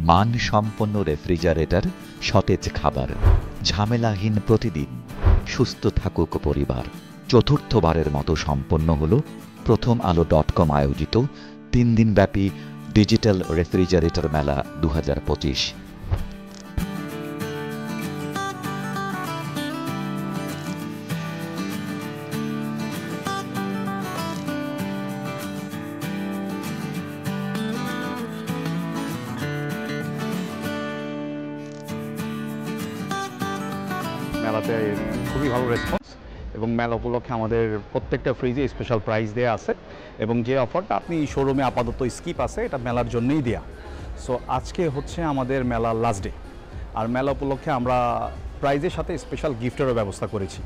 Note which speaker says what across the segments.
Speaker 1: মানসম্পন্ন রেফ্রিজারেটর, সতেজ খাবার, ঝামেলাহীন প্রতিদিন। সুস্থ থাকুক পরিবার। চতুর্থবারের মতো সম্পন্ন হল প্রথমআলো.com আয়োজিত 3 দিনব্যাপী ডিজিটাল রেফ্রিজারেটর মেলা 2025।
Speaker 2: মেলাতে খুবই ভালো রেসপন্স এবং মেলা উপলক্ষে আমাদের প্রত্যেকটা ফ্রিজে স্পেশাল প্রাইস দেওয়া আছে এবং যে অফারটা আপনি শোরুমে আপাতত স্কিপ আছে এটা মেলার জন্যই দেওয়া। সো আজকে হচ্ছে আমাদের মেলার লাস্ট ডে, আর মেলা উপলক্ষে আমরা প্রাইজের সাথে স্পেশাল গিফটেরও ব্যবস্থা করেছি।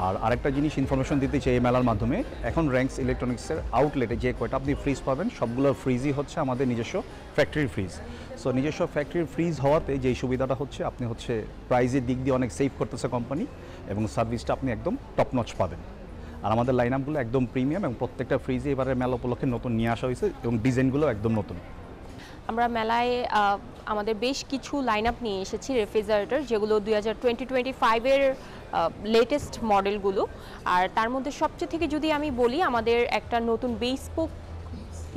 Speaker 2: আর আরেকটা জিনিস ইনফরমেশন দিতে চাই, এই মেলার মাধ্যমে এখন র্যাঙ্কস ইলেকট্রনিক্সের আউটলেটে যে কয়টা আপনি ফ্রিজ পাবেন সবগুলোর ফ্রিজই হচ্ছে আমাদের নিজস্ব ফ্যাক্টরির ফ্রিজ। সো নিজস্ব ফ্যাক্টরির ফ্রিজ হওয়াতে যেই সুবিধাটা হচ্ছে, আপনি হচ্ছে প্রাইজের দিক দিয়ে অনেক সেভ করতেছে কোম্পানি এবং সার্ভিসটা আপনি একদম টপ নচ পাবেন। আর আমাদের লাইন আপগুলো একদম প্রিমিয়াম এবং প্রত্যেকটা ফ্রিজে এবারে মেলা উপলক্ষে নতুন নিয়ে আসা হয়েছে এবং ডিজাইনগুলো একদম নতুন।
Speaker 3: আমরা মেলায় আমাদের বেশ কিছু লাইন আপ নিয়ে এসেছি রেফ্রিজারেটর, যেগুলো 2025-এর লেটেস্ট মডেলগুলো। আর তার মধ্যে সবচেয়ে থেকে যদি আমি বলি, আমাদের একটা নতুন বেসপোক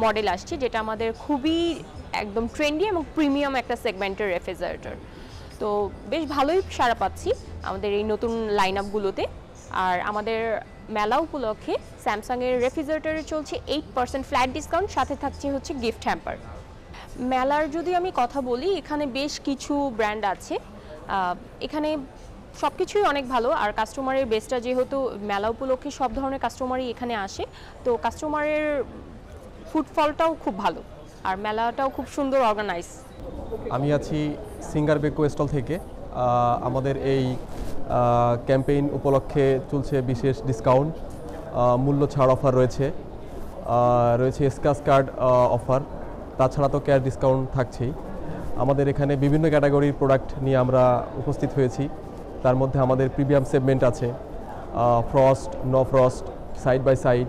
Speaker 3: মডেল আসছে, যেটা আমাদের খুবই একদম ট্রেন্ডি এবং প্রিমিয়াম একটা সেগমেন্টের রেফ্রিজারেটর। তো বেশ ভালোই সাড়া পাচ্ছি আমাদের এই নতুন লাইন আপগুলোতে। আর আমাদের মেলা উপলক্ষে স্যামসাংয়ের রেফ্রিজারেটরে চলছে 8% ফ্ল্যাট ডিসকাউন্ট, সাথে থাকছে হচ্ছে গিফট হ্যাম্পার। মেলার যদি আমি কথা বলি, এখানে বেশ কিছু ব্র্যান্ড আছে, এখানে সব কিছুই অনেক ভালো। আর কাস্টমারের বেসটা যেহেতু মেলা উপলক্ষে সব ধরনের কাস্টমারই এখানে আসে, তো কাস্টমারের ফুটফলটাও খুব ভালো আর মেলাটাও খুব সুন্দর অর্গানাইজ।
Speaker 4: আমি আছি সিঙ্গার বেকো স্টল থেকে। আমাদের এই ক্যাম্পেইন উপলক্ষে চলছে বিশেষ ডিসকাউন্ট, মূল্য ছাড় অফার রয়েছে, স্ক্র্যাচ কার্ড অফার, তাছাড়া তো ক্যাশ ডিসকাউন্ট থাকছেই। আমাদের এখানে বিভিন্ন ক্যাটাগরির প্রোডাক্ট নিয়ে আমরা উপস্থিত হয়েছি। তার মধ্যে আমাদের প্রিমিয়াম সেগমেন্ট আছে, frost, no frost, side by side.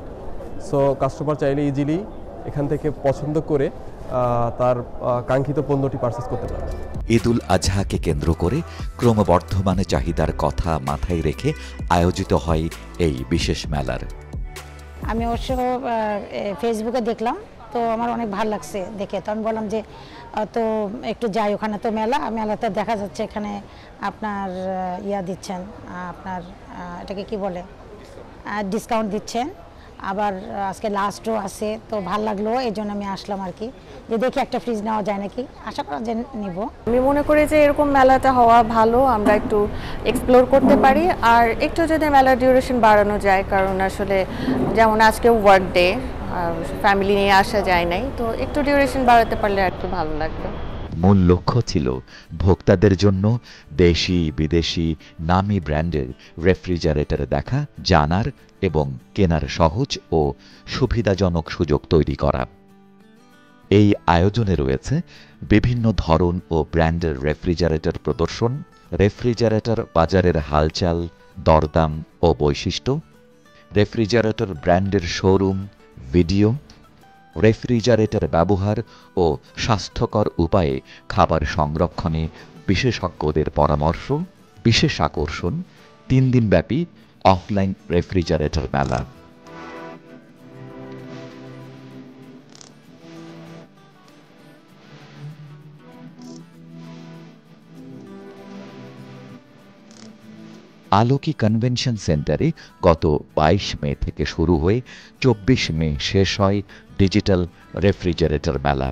Speaker 4: So customer চাইলে ইজিলি এখান থেকে পছন্দ করে তার কাঙ্ক্ষিত পণ্যটি পারচেস করতে পারে।
Speaker 1: ঈদুল আজহাকে কেন্দ্র করে ক্রমবর্ধমান চাহিদার কথা মাথায় রেখে আয়োজিত হয় এই বিশেষ মেলার।
Speaker 5: আমি অবশ্য ফেসবুকে দেখলাম, তো আমার অনেক ভালো লাগছে দেখে। তো আমি বললাম যে তো একটু যাই ওখানে, তো মেলাতে দেখা যাচ্ছে এখানে আপনার দিচ্ছেন, আপনার এটাকে কি বলে, ডিসকাউন্ট দিচ্ছেন, আবার আজকে লাস্টও আছে। তো ভালো লাগলো, এই জন্য আমি আসলাম আর কি, যে দেখি একটা ফ্রিজ নেওয়া যায় নাকি, আশা করা যে নিব।
Speaker 6: আমি মনে করি যে এরকম মেলাটা হওয়া ভালো, আমরা একটু এক্সপ্লোর করতে পারি আর একটু যদি মেলার ডিউরেশন বাড়ানো যায়, কারণ আসলে যেমন আজকে ওয়ার্ক ডে, ফ্যামিলি নিয়ে আসা যায় নাই, তো একটু ডিউরেশন বাড়াতে পারলে একটু ভালো লাগবে।
Speaker 1: মূল লক্ষ্য ছিল ভোক্তাদের জন্য দেশি বিদেশি নামী ব্র্যান্ডের রেফ্রিজারেটর দেখা, জানার এবং কেনার সহজ ও সুবিধাজনক সুযোগ তৈরি করা। এই আয়োজনে রয়েছে বিভিন্ন ধরন ও ব্র্যান্ডের রেফ্রিজারেটর প্রদর্শন, রেফ্রিজারেটর বাজারের হালচাল, দরদাম ও বৈশিষ্ট্য, রেফ্রিজারেটর ব্র্যান্ডের শোরুম, ভিডিও, রেফ্রিজারেটর ব্যবহার ও স্বাস্থ্যকর উপায়ে খাবার সংরক্ষণে বিশেষজ্ঞদের পরামর্শ। বিশেষ আকর্ষণ 3 দিনব্যাপী অফলাইন রেফ্রিজারেটর মেলা। আলোকি কনভেনশন সেন্টারে গত 22 মে থেকে শুরু হয়ে 24 মে শেষ হয় ডিজিটাল রেফ্রিজারেটর মেলা।